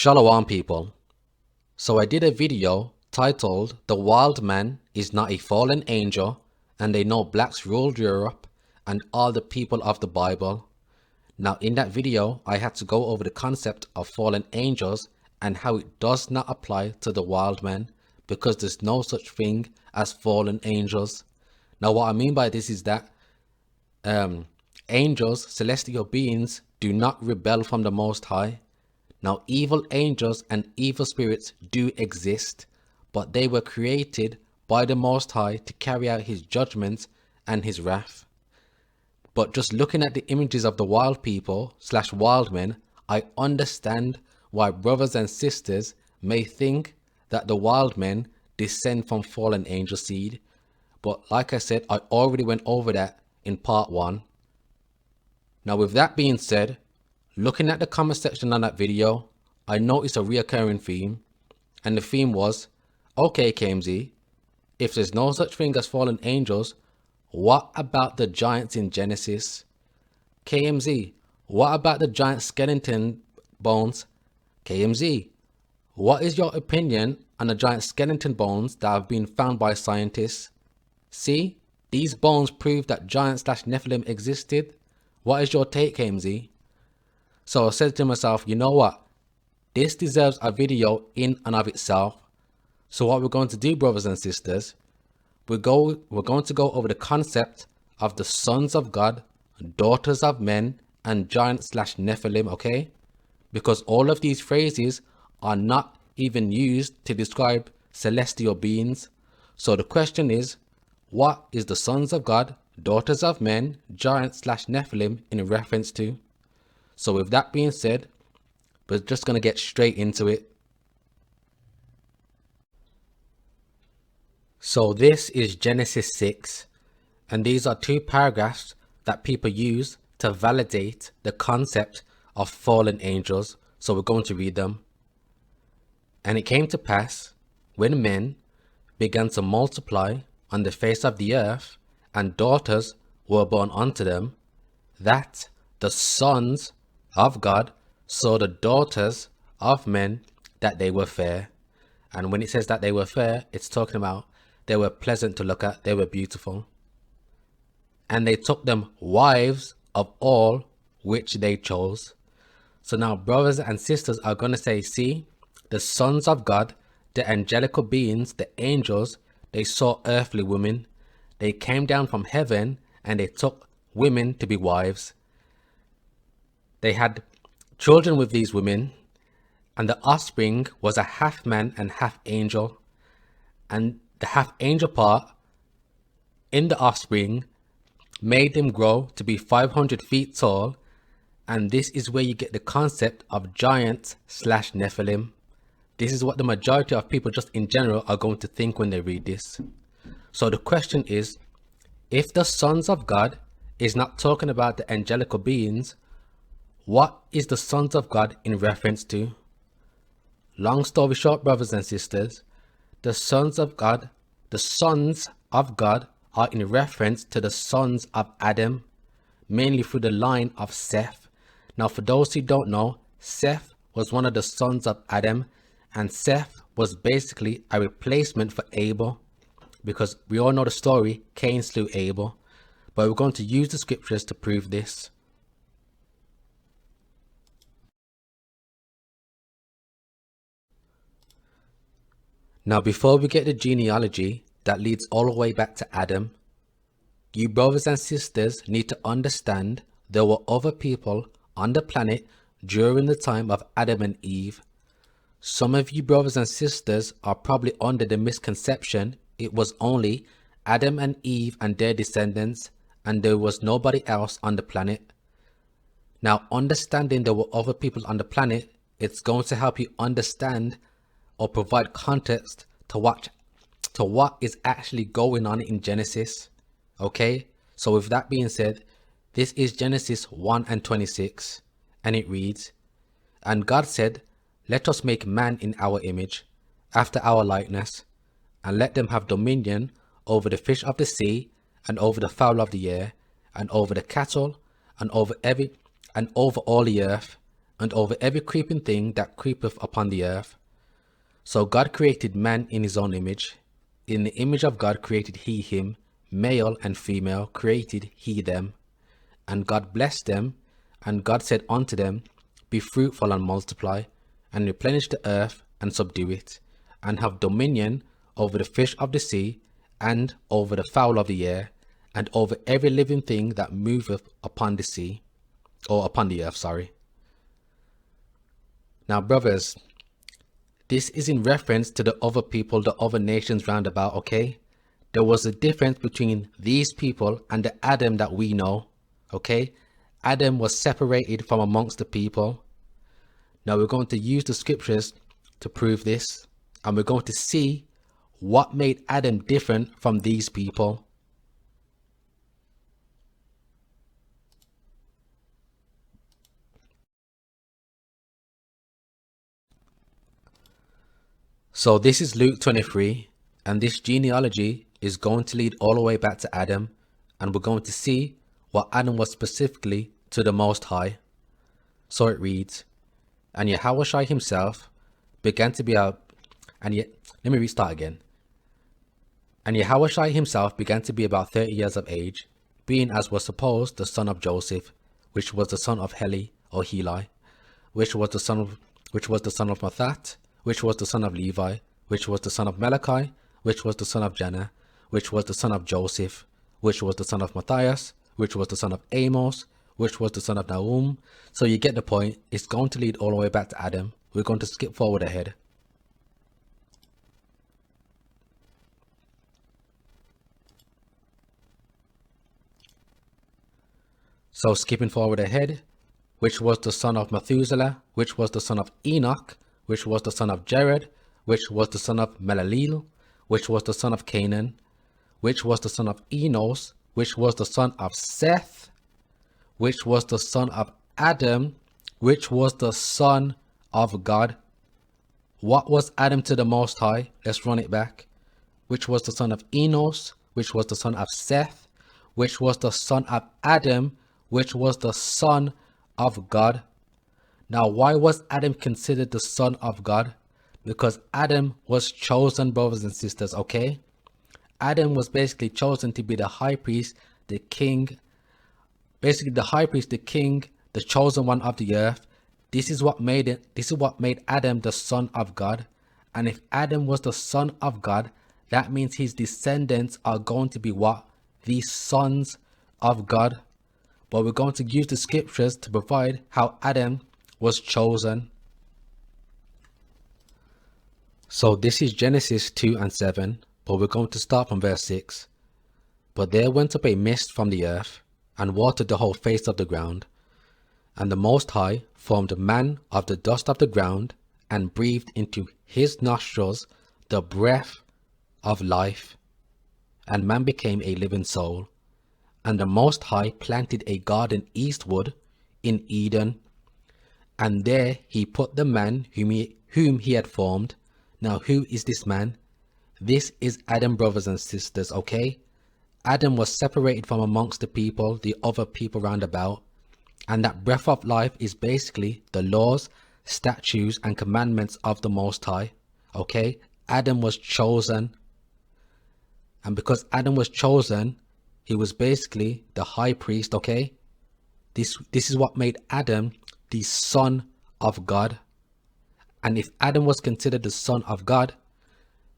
Shalom people. So I did a video titled "The Wildman is not a fallen angel and they know blacks ruled Europe and all the people of the Bible." Now in that video I had to go over the concept of fallen angels and how it does not apply to the Wildman because there's no such thing as fallen angels. Now what I mean by this is that angels, celestial beings, do not rebel from the Most High. Now, evil angels and evil spirits do exist, but they were created by the Most High to carry out his judgments and his wrath. But just looking at the images of the wild people / wild men, I understand why brothers and sisters may think that the wild men descend from fallen angel seed. But like I said, I already went over that in part 1. Now with that being said, looking at the comment section on that video, I noticed a reoccurring theme, and the theme was, okay KMZ, if there's no such thing as fallen angels, what about the giants in Genesis? KMZ, what about the giant skeleton bones? KMZ, what is your opinion on the giant skeleton bones that have been found by scientists? See, these bones prove that giants / Nephilim existed. What is your take, KMZ? So I said to myself, you know what? This deserves a video in and of itself. So what we're going to do, brothers and sisters, we're going to go over the concept of the sons of God, daughters of men, and giants / Nephilim, okay? Because all of these phrases are not even used to describe celestial beings. So the question is, what is the sons of God, daughters of men, giants / Nephilim in reference to? So with that being said, we're just going to get straight into it. So this is Genesis 6, and these are 2 paragraphs that people use to validate the concept of fallen angels. So we're going to read them. And it came to pass, when men began to multiply on the face of the earth, and daughters were born unto them, that the sons of God saw the daughters of men that they were fair. And when it says that they were fair, it's talking about they were pleasant to look at, they were beautiful. And they took them wives of all which they chose. So now brothers and sisters are going to say, see, the sons of God, the angelical beings, the angels, they saw earthly women. They came down from heaven and they took women to be wives. They had children with these women, and the offspring was a half man and half angel. And the half angel part in the offspring made them grow to be 500 feet tall. And this is where you get the concept of giants / Nephilim. This is what the majority of people just in general are going to think when they read this. So the question is, if the sons of God is not talking about the angelical beings, what is the sons of God in reference to? Long story short, brothers and sisters, the sons of God are in reference to the sons of Adam, mainly through the line of Seth. Now for those who don't know, Seth was one of the sons of Adam, and Seth was basically a replacement for Abel, because we all know the story, Cain slew Abel. But we're going to use the scriptures to prove this. Now before we get the genealogy that leads all the way back to Adam, you brothers and sisters need to understand there were other people on the planet during the time of Adam and Eve. Some of you brothers and sisters are probably under the misconception it was only Adam and Eve and their descendants, and there was nobody else on the planet. Now understanding there were other people on the planet, it's going to help you understand or provide context to what is actually going on in Genesis. Okay, so with that being said, this is Genesis 1:26, and it reads, "And God said, let us make man in our image, after our likeness, and let them have dominion over the fish of the sea, and over the fowl of the air, and over the cattle, and over all the earth, and over every creeping thing that creepeth upon the earth. So God created man in his own image. In the image of God created he him, male and female created he them. And God blessed them, and God said unto them, Be fruitful and multiply, and replenish the earth, and subdue it, and have dominion over the fish of the sea, and over the fowl of the air, and over every living thing that moveth upon the sea, or upon the earth, sorry. Now, brothers, this is in reference to the other people, the other nations round about, okay? There was a difference between these people and the Adam that we know, okay? Adam was separated from amongst the people. Now we're going to use the scriptures to prove this, and we're going to see what made Adam different from these people. So this is Luke 23, and this genealogy is going to lead all the way back to Adam, and we're going to see what Adam was specifically to the Most High. So it reads, And Yahushua himself began to be about, and yet, let me restart again. And Yahushua himself began to be about 30 years of age, being as was supposed the son of Joseph, which was the son of Heli or Heli, which was the son of Mathat, which was the son of Levi, which was the son of Malachi, which was the son of Janna, which was the son of Joseph, which was the son of Matthias, which was the son of Amos, which was the son of Nahum. So you get the point. It's going to lead all the way back to Adam. We're going to skip forward ahead. So skipping forward ahead, which was the son of Methuselah, which was the son of Enoch, which was the son of Jared, which was the son of Melaleel, which was the son of Canaan, which was the son of Enos, which was the son of Seth, which was the son of Adam, which was the son of God. What was Adam to the Most High? Let's run it back. Which was the son of Enos, which was the son of Seth, which was the son of Adam, which was the son of God. Now, why was Adam considered the son of God? Because Adam was chosen, brothers and sisters, okay? Adam was basically chosen to be the high priest, the king, basically the high priest, the king, the chosen one of the earth. This is what made Adam the son of God. And if Adam was the son of God, that means his descendants are going to be what? The sons of God. But we're going to use the scriptures to provide how Adam was chosen. So this is Genesis 2 and 7, but we're going to start from verse 6. But there went up a mist from the earth, and watered the whole face of the ground. And the Most High formed man of the dust of the ground, and breathed into his nostrils the breath of life. And man became a living soul. And the Most High planted a garden eastward in Eden, and there he put the man whom he had formed. Now who is this man? This is Adam, brothers and sisters, okay? Adam was separated from amongst the people, the other people round about. And that breath of life is basically the laws, statutes and commandments of the Most High, okay? Adam was chosen. And because Adam was chosen, he was basically the high priest, okay? This is what made Adam the son of God. And if Adam was considered the son of God,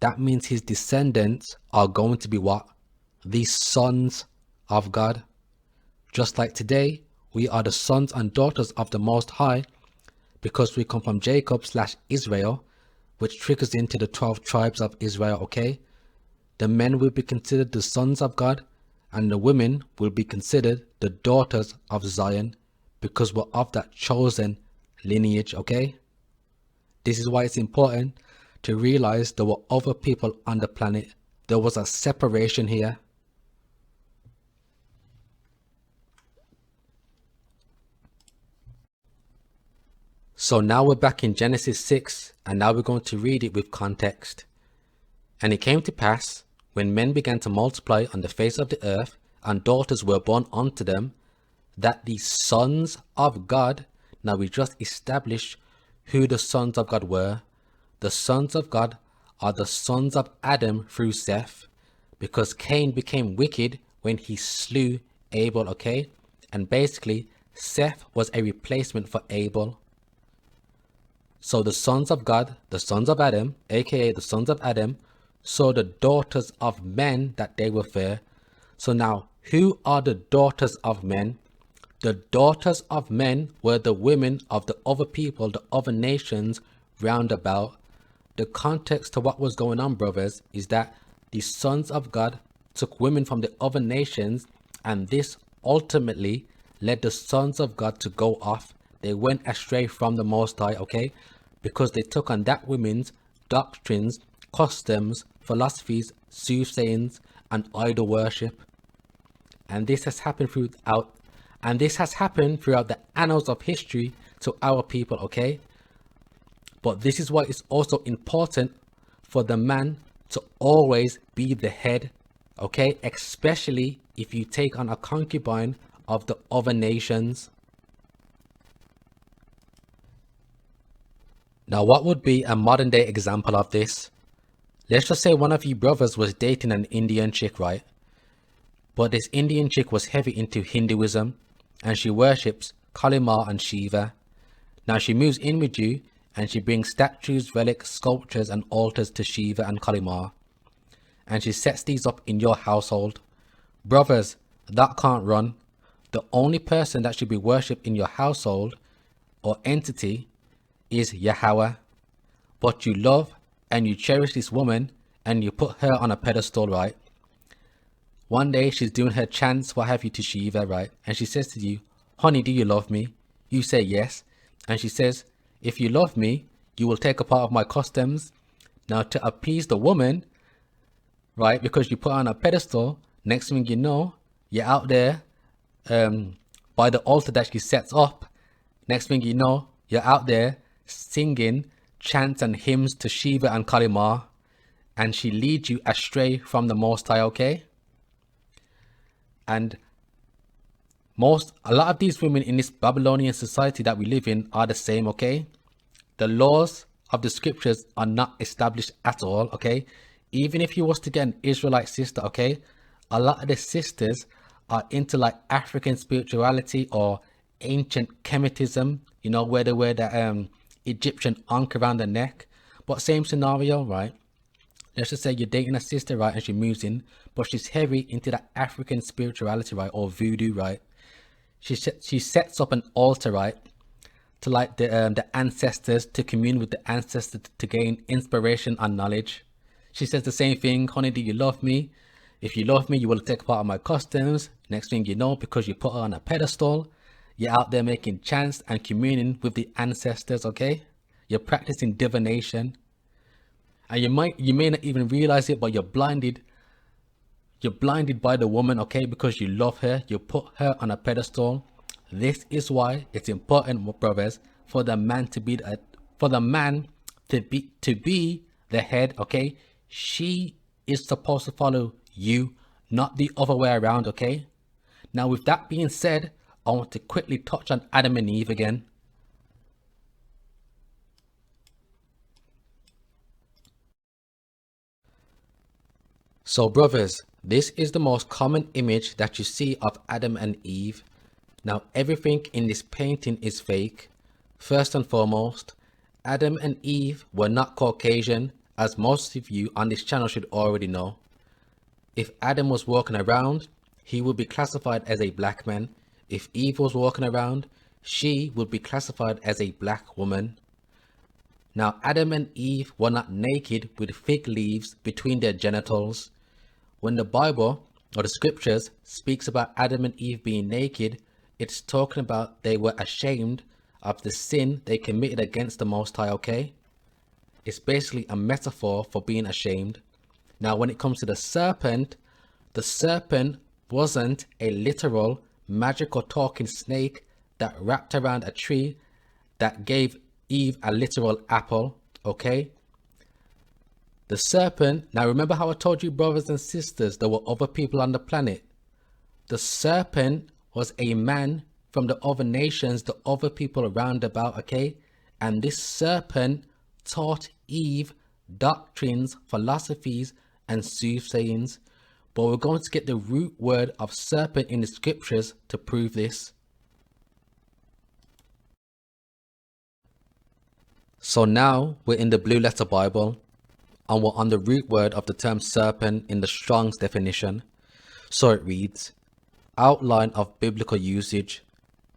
that means his descendants are going to be what? The sons of God. Just like today, we are the sons and daughters of the Most High because we come from Jacob/Israel, which triggers into the 12 tribes of Israel, okay? The men will be considered the sons of God, and the women will be considered the daughters of Zion, because we're of that chosen lineage, okay? This is why it's important to realize there were other people on the planet. There was a separation here. So now we're back in Genesis 6, and now we're going to read it with context. And it came to pass, when men began to multiply on the face of the earth, and daughters were born unto them, that the sons of God, Now we just established who the sons of God were. The sons of God are the sons of Adam through Seth, because Cain became wicked when he slew Abel, okay? And basically, Seth was a replacement for Abel. So the sons of God, the sons of Adam, aka the sons of Adam, saw the daughters of men that they were fair. So now, who are the daughters of men? The daughters of men were the women of the other people, the other nations round about. The context to what was going on, brothers, is that the sons of God took women from the other nations, and this ultimately led the sons of God to go off. They went astray from the Most High, okay? Because they took on that women's doctrines, customs, philosophies, soothsayings, and idol worship. And this has happened throughout the annals of history to our people, okay? But this is why it's also important for the man to always be the head, okay? Especially if you take on a concubine of the other nations. Now, what would be a modern day example of this? Let's just say one of you brothers was dating an Indian chick, right? But this Indian chick was heavy into Hinduism, and she worships Kali Ma and Shiva. Now she moves in with you, and she brings statues, relics, sculptures, and altars to Shiva and Kali Ma. And she sets these up in your household. Brothers, that can't run. The only person that should be worshipped in your household or entity is Yahweh. But you love and you cherish this woman, and you put her on a pedestal, right? One day she's doing her chants, what have you, to Shiva, right? And she says to you, honey, do you love me? You say yes. And she says, if you love me, you will take a part of my customs. Now, to appease the woman, right, because you put her on a pedestal, next thing you know, you're out there by the altar that she sets up. Next thing you know, you're out there singing chants and hymns to Shiva and Kali Ma, and she leads you astray from the Most High, okay? And a lot of these women in this Babylonian society that we live in are the same, okay? The laws of the scriptures are not established at all, okay? Even if you was to get an Israelite sister, okay? A lot of the sisters are into like African spirituality or ancient Kemetism, you know, where they wear the Egyptian ankh around the neck. But same scenario, right? Let's just say you're dating a sister, right, and she moves in, but she's heavy into that African spirituality, right, or voodoo, right? She sets up an altar, right, to like the ancestors, to commune with the ancestors, to gain inspiration and knowledge. She says the same thing, honey, do you love me? If you love me, you will take part of my customs. Next thing you know, because you put her on a pedestal, you're out there making chants and communing with the ancestors, okay? You're practicing divination. And you may not even realize it, but you're blinded. You're blinded by the woman, okay? Because you love her. You put her on a pedestal. This is why it's important, brothers, for the man to be the head, okay? She is supposed to follow you, not the other way around, okay? Now, with that being said, I want to quickly touch on Adam and Eve again. So brothers, this is the most common image that you see of Adam and Eve. Now everything in this painting is fake. First and foremost, Adam and Eve were not Caucasian, as most of you on this channel should already know. If Adam was walking around, he would be classified as a black man. If Eve was walking around, she would be classified as a black woman. Now Adam and Eve were not naked with fig leaves between their genitals. When the Bible or the scriptures speaks about Adam and Eve being naked, it's talking about they were ashamed of the sin they committed against the Most High, okay? It's basically a metaphor for being ashamed. Now when it comes to the serpent wasn't a literal magical talking snake that wrapped around a tree that gave Eve a literal apple, okay? The serpent, now remember how I told you, brothers and sisters, there were other people on the planet. The serpent was a man from the other nations, the other people around about, okay? And this serpent taught Eve doctrines, philosophies, and soothsayings. But we're going to get the root word of serpent in the scriptures to prove this. So now we're in the Blue Letter Bible, and we're on the root word of the term serpent in the Strong's definition. So it reads, outline of biblical usage: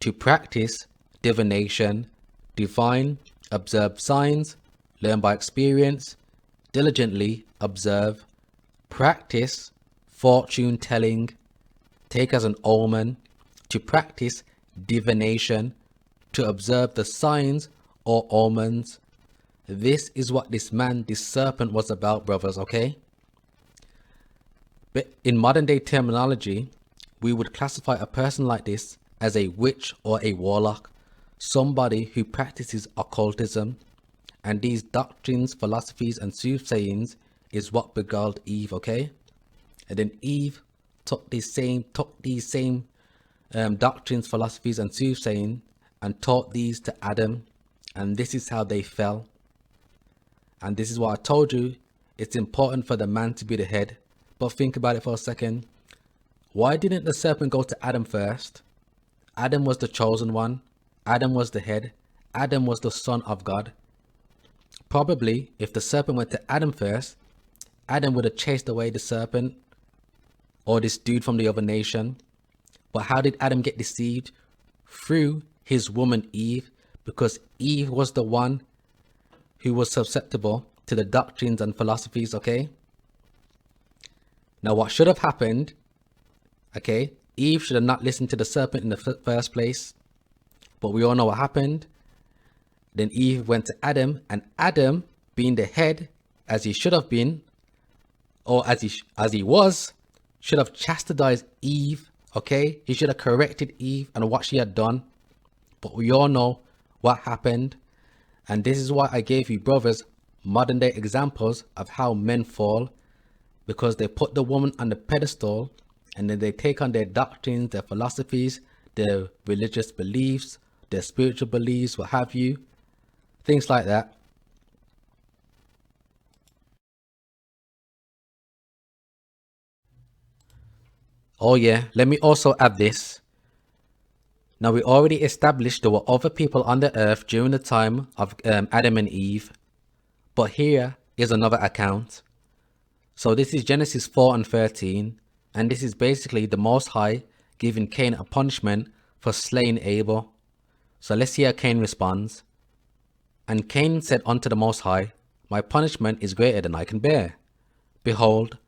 to practice, divination, divine, observe signs, learn by experience, diligently observe, practice, fortune telling, take as an omen, to practice divination, to observe the signs or omens. This is what this man, this serpent, was about, brothers, okay? But in modern day terminology, we would classify a person like this as a witch or a warlock, somebody who practices occultism. And these doctrines, philosophies, and soothsayings is what beguiled Eve, okay? And then Eve took these same doctrines, philosophies, and soothsaying and taught these to Adam. And this is how they fell. And this is what I told you. It's important for the man to be the head. But think about it for a second. Why didn't the serpent go to Adam first? Adam was the chosen one. Adam was the head. Adam was the son of God. Probably, if the serpent went to Adam first, Adam would have chased away the serpent or this dude from the other nation. But how did Adam get deceived? Through his woman Eve, because Eve was the one who was susceptible to the doctrines and philosophies, okay? Now, what should have happened, okay? Eve should have not listened to the serpent in the first place. But we all know what happened. Then Eve went to Adam, and Adam, being the head, as he should have been, or as he was, should have chastised Eve, okay? He should have corrected Eve and what she had done. But we all know what happened. And this is why I gave you, brothers, modern day examples of how men fall, because they put the woman on the pedestal and then they take on their doctrines, their philosophies, their religious beliefs, their spiritual beliefs, what have you, things like that. Oh yeah, let me also add this. Now, we already established there were other people on the earth during the time of Adam and Eve. But here is another account. So this is Genesis 4 and 13. And this is basically the Most High giving Cain a punishment for slaying Abel. So let's see how Cain responds. And Cain said unto the Most High, my punishment is greater than I can bear. Behold,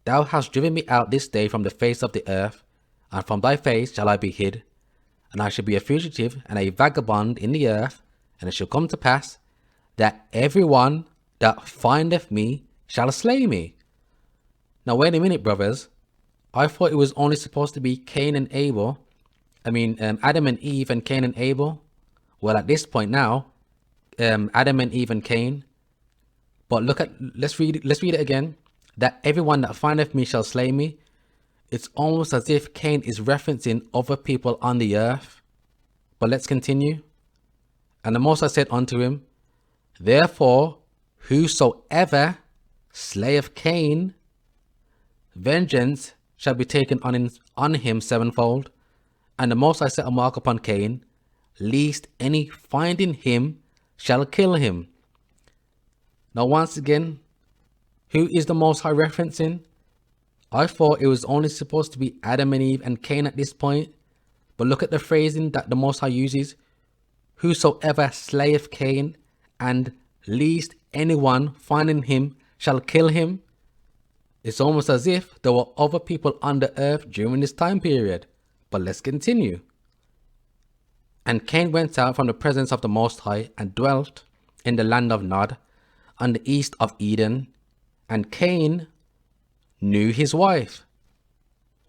thou hast driven me out this day from the face of the earth, and from thy face shall I be hid. And I shall be a fugitive and a vagabond in the earth. And it shall come to pass that everyone that findeth me shall slay me. Now wait a minute, brothers. I thought it was only supposed to be Cain and Abel. Adam and Eve and Cain and Abel. Well, at this point now, Adam and Eve and Cain. But let's read it again. That everyone that findeth me shall slay me. It's almost as if Cain is referencing other people on the earth. But let's continue. And the Most High said unto him, therefore, whosoever slayeth Cain, vengeance shall be taken on him sevenfold. And the Most High set a mark upon Cain, lest any finding him shall kill him. Now once again, who is the Most High referencing? I thought it was only supposed to be Adam and Eve and Cain at this point. But look at the phrasing that the Most High uses. Whosoever slayeth Cain, and lest anyone finding him shall kill him. It's almost as if there were other people on the earth during this time period. But let's continue. And Cain went out from the presence of the Most High and dwelt in the land of Nod, on the east of Eden. And Cain knew his wife.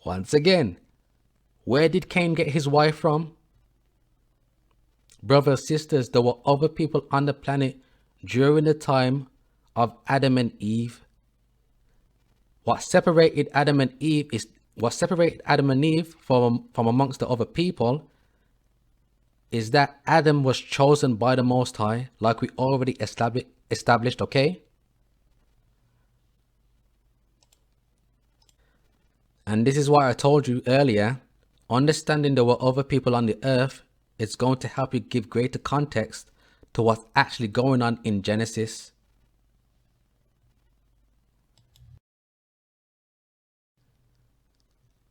Once again, where did Cain get his wife from? Brothers, sisters, there were other people on the planet during the time of Adam and Eve. What separated Adam and Eve from amongst the other people is that Adam was chosen by the Most High, like we already established, okay? And this is why I told you earlier, understanding there were other people on the earth is going to help you give greater context to what's actually going on in Genesis.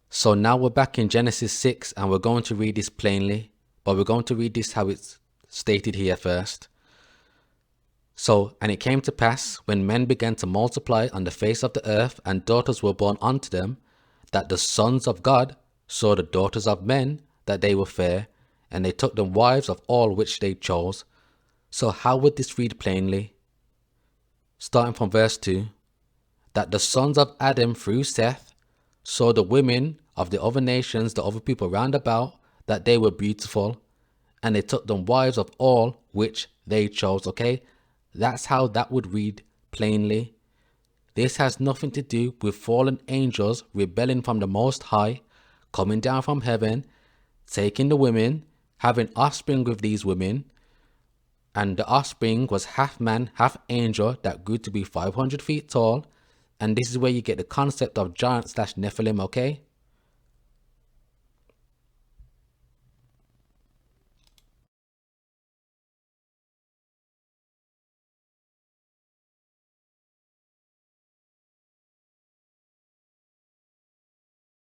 So now we're back in Genesis 6 and we're going to read this plainly, but we're going to read this how it's stated here first. So, and it came to pass, when men began to multiply on the face of the earth, and daughters were born unto them, that the sons of God saw the daughters of men, that they were fair, and they took them wives of all which they chose. So how would this read plainly? Starting from verse 2, that the sons of Adam through Seth saw the women of the other nations, the other people round about, that they were beautiful, and they took them wives of all which they chose. Okay, that's how that would read plainly. This has nothing to do with fallen angels rebelling from the Most High, coming down from heaven, taking the women, having offspring with these women, and the offspring was half man, half angel, that grew to be 500 feet tall. And this is where you get the concept of giant / Nephilim, okay?